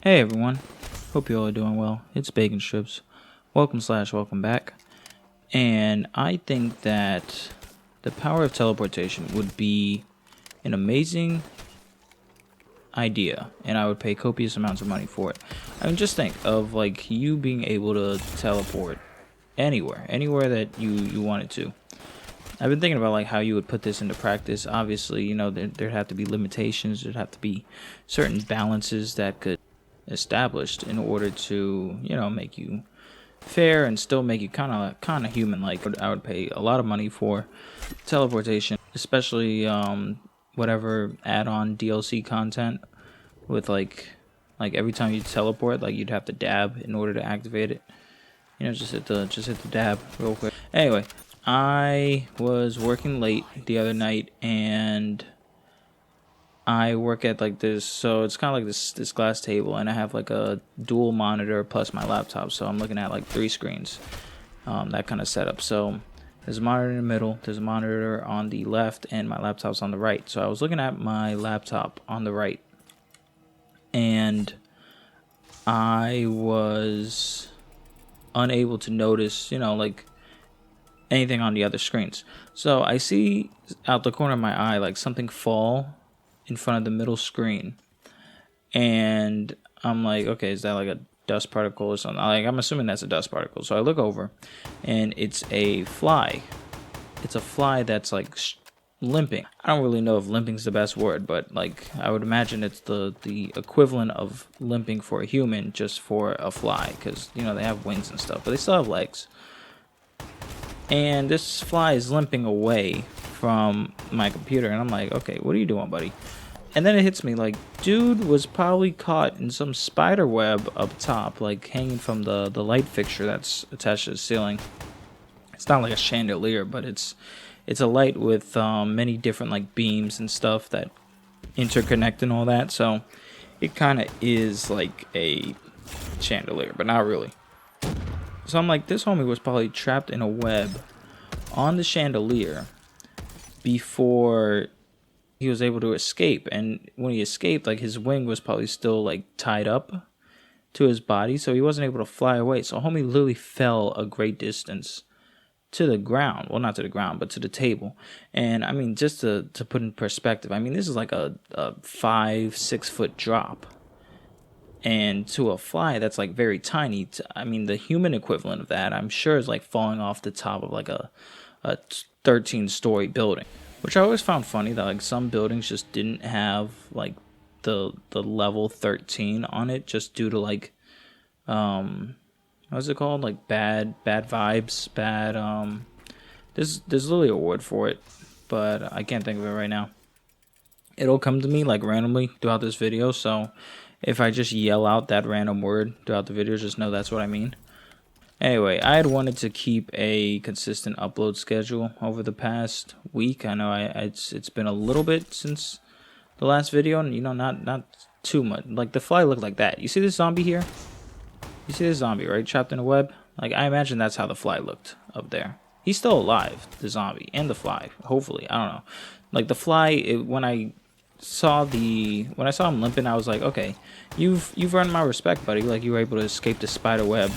Hey everyone, hope you all are doing well. It's Bacon Strips. Welcome back. And I think that the power of teleportation would be an amazing idea, and I would pay copious amounts of money for it. I mean, just think of like you being able to teleport anywhere that you wanted to. I've been thinking about like how you would put this into practice. Obviously, you know, there'd have to be limitations. There'd have to be certain balances that could established in order to, you know, make you fair and still make you kind of human. Like I would pay a lot of money for teleportation, especially whatever add-on DLC content with like every time you teleport, like you'd have to dab in order to activate it. You know, just hit the dab real quick. Anyway, I was working late the other night and I work at like this, so it's kind of like this glass table, and I have like a dual monitor plus my laptop, so I'm looking at like 3 screens, that kind of setup. So there's a monitor in the middle, there's a monitor on the left, and my laptop's on the right. So I was looking at my laptop on the right, and I was unable to notice, you know, like anything on the other screens. So I see out the corner of my eye like something fall in front of the middle screen, and I'm like, okay, is that like a dust particle or something? Like, I'm assuming that's a dust particle. So I look over, and it's a fly. It's a fly that's like limping. I don't really know if limping's the best word, but like I would imagine it's the equivalent of limping for a human, just for a fly, because you know they have wings and stuff, but they still have legs. And this fly is limping away from my computer, and I'm like, okay, what are you doing, buddy? And then it hits me like, dude was probably caught in some spider web up top, like hanging from the light fixture that's attached to the ceiling. It's not like a chandelier, but it's a light with many different like beams and stuff that interconnect and all that. So it kind of is like a chandelier, but not really. So I'm like, this homie was probably trapped in a web on the chandelier before he was able to escape. And when he escaped, like his wing was probably still like tied up to his body, so he wasn't able to fly away. So homie literally fell a great distance to the ground. Well, not to the ground, but to the table. And I mean, just to put in perspective, I mean, this is like a 5-6 foot drop. And to a fly, that's like very tiny. I mean, the human equivalent of that, I'm sure, is like falling off the top of like a 13-story building. Which I always found funny that like some buildings just didn't have like the level 13 on it, just due to like what's it called, like bad vibes, there's literally a word for it, but I can't think of it right now. It'll come to me like randomly throughout this video, so if I just yell out that random word throughout the video, just know that's what I mean. Anyway, I had wanted to keep a consistent upload schedule over the past week. I know it's been a little bit since the last video, and you know, not too much. Like the fly looked like that. You see this zombie here? You see this zombie, right? Trapped in a web? Like I imagine that's how the fly looked up there. He's still alive, the zombie, and the fly. Hopefully, I don't know. Like the fly, when I saw him limping, I was like, okay, you've earned my respect, buddy. Like you were able to escape the spider web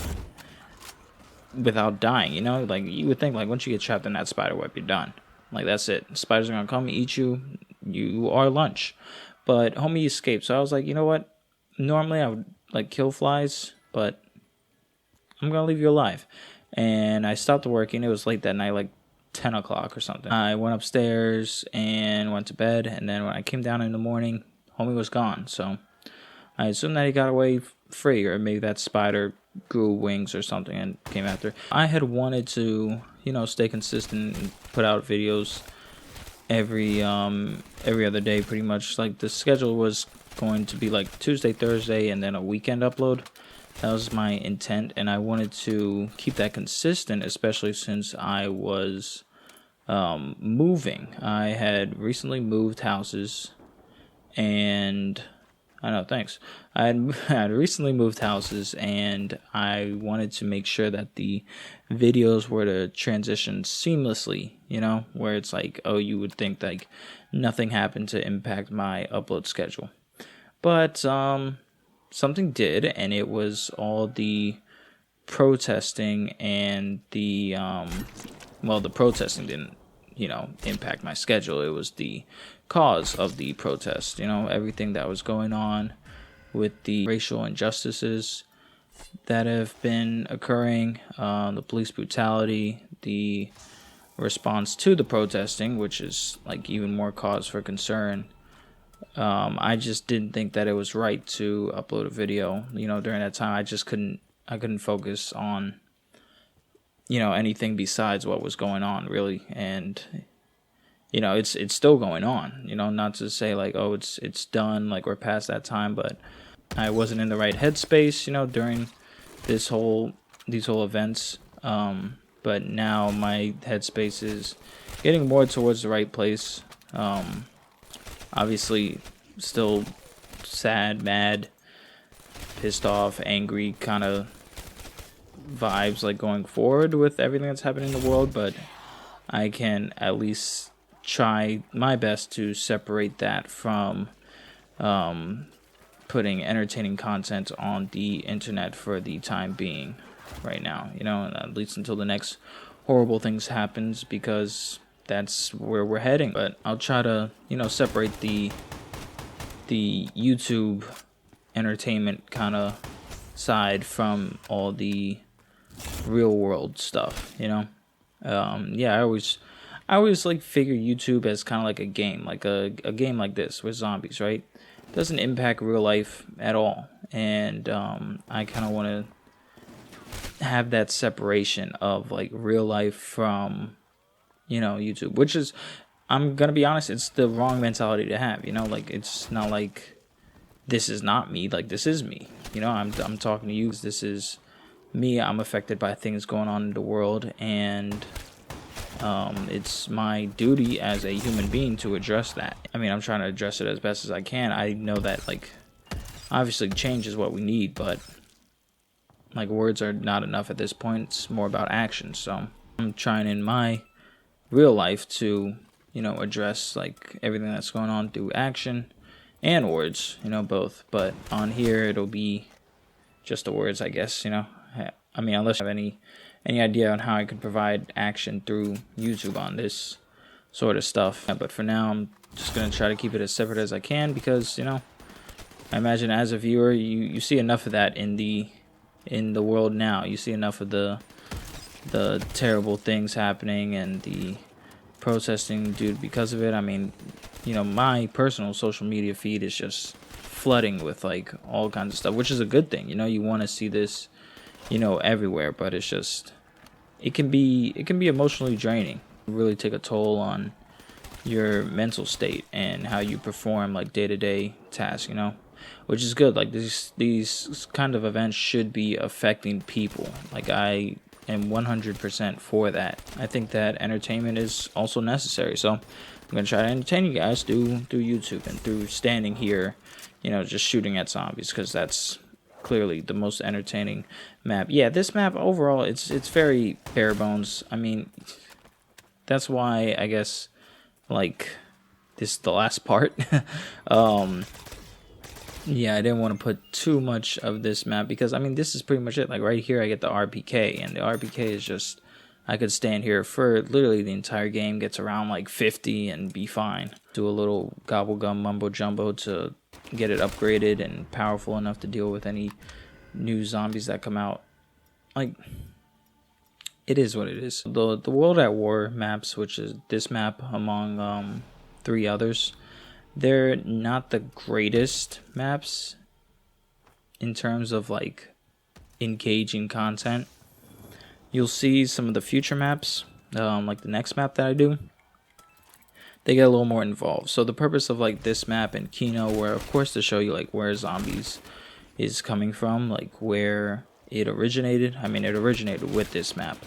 without dying, you know? Like you would think like once you get trapped in that spider web, you're done. Like that's it. Spiders are gonna come eat you. You are lunch. But homie escaped. So I was like, you know what? Normally I would like kill flies, but I'm gonna leave you alive. And I stopped working. It was late that night, like 10 o'clock or something. I went upstairs and went to bed, and then when I came down in the morning, homie was gone. So I assumed that he got away free, or maybe that spider grew wings or something and came after. I had wanted to, you know, stay consistent and put out videos every other day pretty much. Like the schedule was going to be like Tuesday, Thursday, and then a weekend upload. That was my intent, and I wanted to keep that consistent, especially since I was moving. I had recently moved houses, and I know, thanks. I had recently moved houses, and I wanted to make sure that the videos were to transition seamlessly, you know, where it's like, oh, you would think like nothing happened to impact my upload schedule. But something did, and it was all the protesting and the the protesting didn't, impact my schedule. It was the cause of the protest, everything that was going on with the racial injustices that have been occurring, the police brutality, the response to the protesting, which is like even more cause for concern. I just didn't think that it was right to upload a video, during that time. I couldn't focus on, anything besides what was going on, really. And, it's still going on, not to say like, oh, it's done, like we're past that time, but I wasn't in the right headspace, during these whole events. But now my headspace is getting more towards the right place. Obviously, still sad, mad, pissed off, angry kind of vibes like going forward with everything that's happening in the world, but I can at least try my best to separate that from putting entertaining content on the internet for the time being right now, at least until the next horrible things happens, because that's where we're heading. But I'll try to, separate the YouTube entertainment kind of side from all the real world stuff, I always like figure YouTube as kind of like a game, like a game like this with zombies, right? It doesn't impact real life at all, and I kind of want to have that separation of like real life from, YouTube, which is, I'm gonna be honest, it's the wrong mentality to have, like it's not like this is not me, like this is me, I'm talking to you, this is me. I'm affected by things going on in the world, and it's my duty as a human being to address that. I mean, I'm trying to address it as best as I can. I know that, like, obviously change is what we need, but like words are not enough at this point. It's more about action. So I'm trying in my real life to, address like everything that's going on through action and words, both. But on here, it'll be just the words, I guess, I mean, unless you have any idea on how I could provide action through YouTube on this sort of stuff. But for now, I'm just going to try to keep it as separate as I can, because, I imagine as a viewer, you see enough of that in the world now. You see enough of the terrible things happening and the protesting due because of it. I mean, my personal social media feed is just flooding with like all kinds of stuff, which is a good thing. You want to see this, everywhere, but it's just, it can be emotionally draining. Really take a toll on your mental state and how you perform like day-to-day tasks, which is good. Like these kind of events should be affecting people. Like I am 100% for that. I think that entertainment is also necessary. So I'm gonna try to entertain you guys through YouTube and through standing here, just shooting at zombies, because that's clearly the most entertaining map. Yeah, this map overall, it's very bare bones. I mean, that's why I guess like this is the last part. Yeah, I didn't want to put too much of this map, because I mean this is pretty much it. Like right here I get the RPK, and the RPK is just, I could stand here for literally the entire game, gets around like 50 and be fine. Do a little gobble gum mumbo jumbo to get it upgraded and powerful enough to deal with any new zombies that come out. Like, it is what it is. The World at War maps, which is this map among 3 others, they're not the greatest maps in terms of like engaging content. You'll see some of the future maps, like the next map that I do, they get a little more involved. So the purpose of like this map and Kino were of course to show you like where zombies is coming from, like where it originated. I mean, it originated with this map,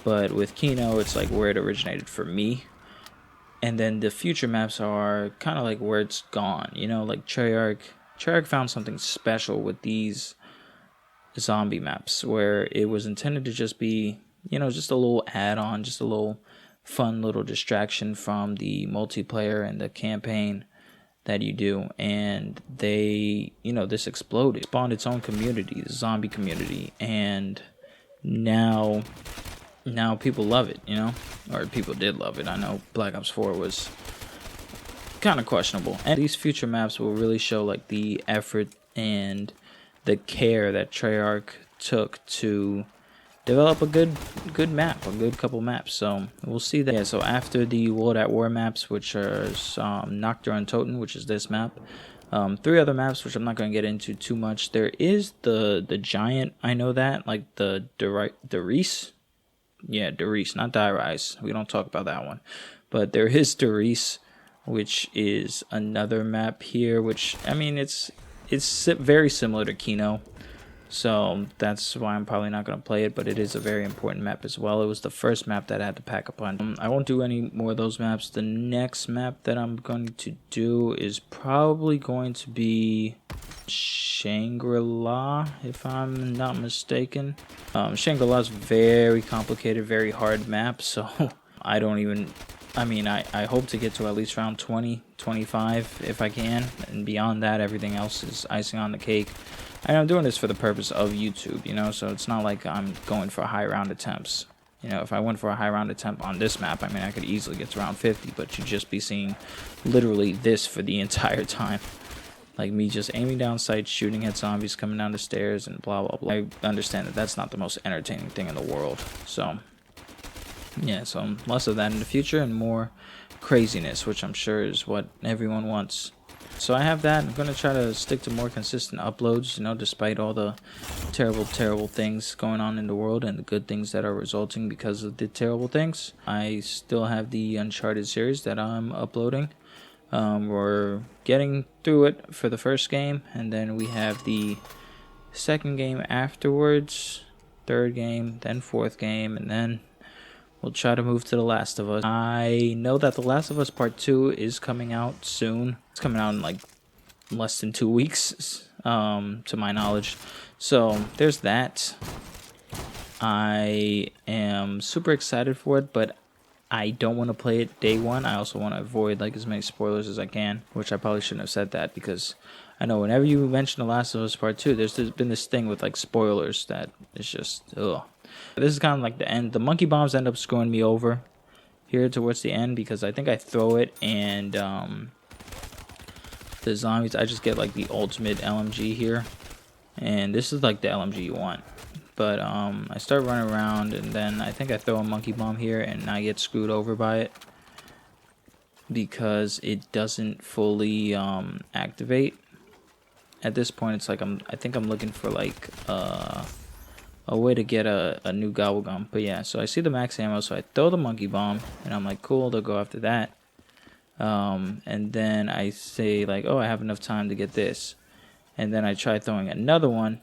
but with Kino it's like where it originated for me. And then the future maps are kind of like where it's gone, like Treyarch found something special with these zombie maps, where it was intended to just be, just a little add-on, just a little fun little distraction from the multiplayer and the campaign. that you do, and they, this exploded, spawned its own community, the zombie community, and now people love it, or people did love it. I know Black Ops 4 was kind of questionable, and these future maps will really show like the effort and the care that Treyarch took to develop a good map, a good couple maps. So we'll see that. Yeah, so after the World at War maps, which are Nacht and Toten, which is this map, 3 other maps which I'm not going to get into too much. There is the giant, I know that, like the Derice. Yeah, Derice, not Die-Rise. We don't talk about that one. But there is Derice, which is another map here, which, I mean, it's very similar to Kino. So that's why I'm probably not going to play it, but it is a very important map as well. It was the first map that I had to pack up on. I won't do any more of those maps. The next map that I'm going to do is probably going to be Shangri-La, if I'm not mistaken. Shangri-La is very complicated, very hard map, so I hope to get to at least round 20, 25 if I can, and beyond that, everything else is icing on the cake. And I'm doing this for the purpose of YouTube, so it's not like I'm going for high round attempts. If I went for a high round attempt on this map, I could easily get to round 50, but you'd just be seeing literally this for the entire time. Like me just aiming down sights, shooting at zombies coming down the stairs, and blah, blah, blah. I understand that that's not the most entertaining thing in the world. So, yeah, so less of that in the future and more craziness, which I'm sure is what everyone wants. So I have that. I'm going to try to stick to more consistent uploads, despite all the terrible, terrible things going on in the world and the good things that are resulting because of the terrible things. I still have the Uncharted series that I'm uploading. We're getting through it for the first game, and then we have the second game afterwards, third game, then fourth game, and then we'll try to move to The Last of Us. I know that The Last of Us Part 2 is coming out soon. It's coming out in like less than 2 weeks, to my knowledge. So there's that. I am super excited for it, but I don't want to play it day one. I also want to avoid like as many spoilers as I can, which I probably shouldn't have said that, because I know whenever you mention The Last of Us Part 2, there's been this thing with like spoilers that is just, ugh. This is kind of like the end. The monkey bombs end up screwing me over here towards the end, because I think I throw it and the zombies, I just get like the ultimate LMG here, and this is like the LMG you want. But I start running around, and then I think I throw a monkey bomb here, and I get screwed over by it because it doesn't fully activate. At this point, it's like I think I'm looking for like a way to get a new gobble gum. But yeah, so I see the max ammo, so I throw the monkey bomb, and I'm like, cool, they'll go after that. And then I say like, oh, I have enough time to get this, and then I try throwing another one.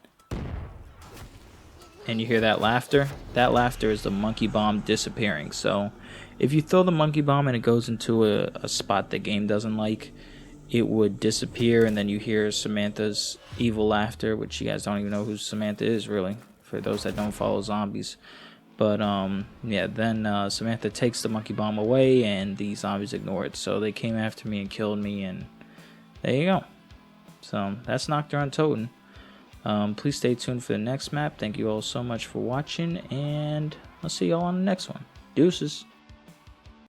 And you hear that laughter? That laughter is the monkey bomb disappearing. So if you throw the monkey bomb and it goes into a spot the game doesn't like, it would disappear, and then you hear Samantha's evil laughter, which you guys don't even know who Samantha is, really, for those that don't follow zombies. But yeah, then Samantha takes the monkey bomb away, and the zombies ignore it. So they came after me and killed me, and there you go. So that's Nacht and Toten. Please stay tuned for the next map. Thank you all so much for watching, and I'll see y'all on the next one. Deuces.